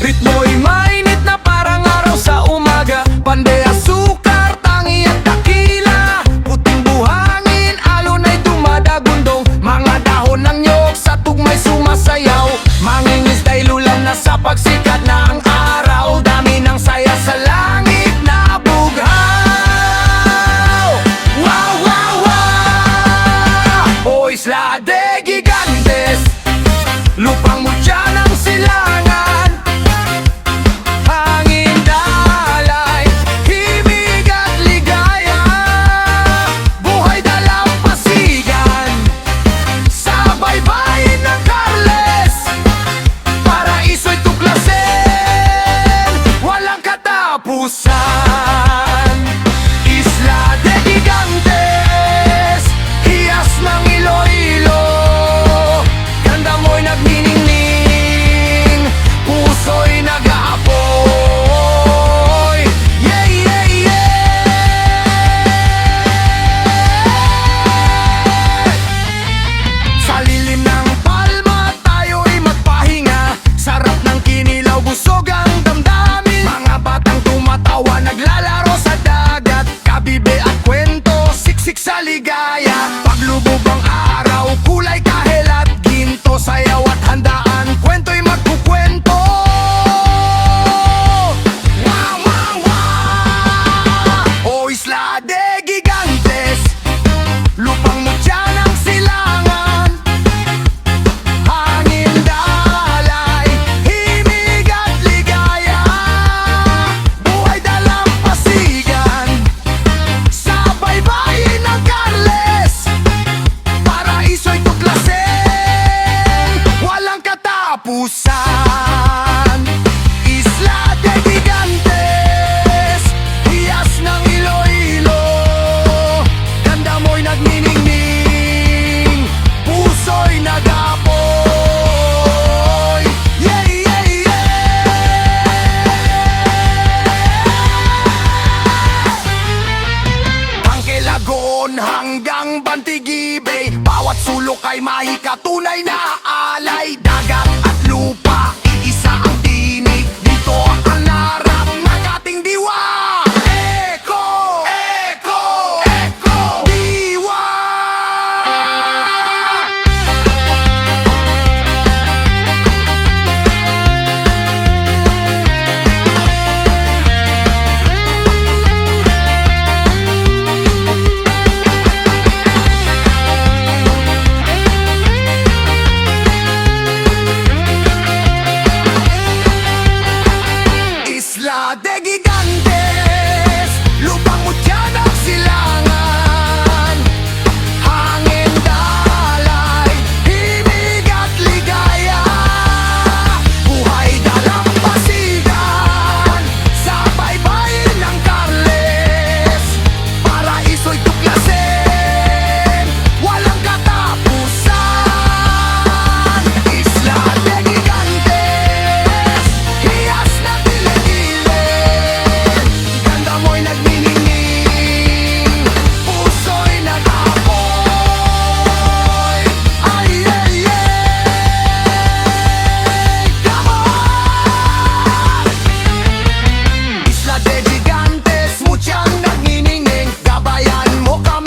Ritmo'y mainit na parang araw sa umaga. Panday, asukar, tangi at takila. Puting buhangin, alon ay dumadagundong. Mga dahon ng nyog sa tugmay sumasayaw. Mangingisda'y lulam na sa pagsikat na ang araw. Dami ng saya sa langit na bughaw. Wow, wow, wow! O Isla de Gigantes, lupang mutya ng silangan. Isla de Gigantes, hiyas ng Iloilo. Ganda mo'y nagniningning, puso'y nag-aapoy. Yeah, yeah, yeah! Sa lilim ng palma tayo'y magpahinga. Sarap ng kinilaw, busog ang damdamin. Mga batang tumatawa, naglalaro sa dagat. Kabibe at kwento, siksik sa ligaya. Paglubog ang araw, kulay kahel at ginto. Sayaw at handaan, kwento'y magkukwento. Wow, wow, wow! O Isla de Gigantes, lupang mutya ng silangan. Hangin, dalay, himig at ligaya. Buhay dalampasigan sa baybayin ng Carles. Paraiso'y tuklasin, walang katapusan. Isla de Gigantes, hiyas ng Iloilo. Ganda mo'y nagniningning, puso'y nag-aapoy. Yeah, yeah, yeah! Ang Kilagon hanggang Bantigibay, bawat sulok ay mahika, tunay na alay. Dagat at lupa, iisa ang tinig. Dito ang pangarap ng ating diwa. Echo, echo, echo, diwa. Isla de Gigantes, lupang mutya ng silangan. Hangin, dalay, himig at ligaya. Buhay dalampasigan sa baybayin ng Carles. Paraiso'y tuklasin, walang katapusan. Isla de Gigantes, hiyas ng gilid-gilid. Ganda mo'y nagniningning, puso'y nag-aapoy. Ay, yeah, yeah! Come on! Isla de Gigantes, mutyang nagniningning. Gabayan mo kami.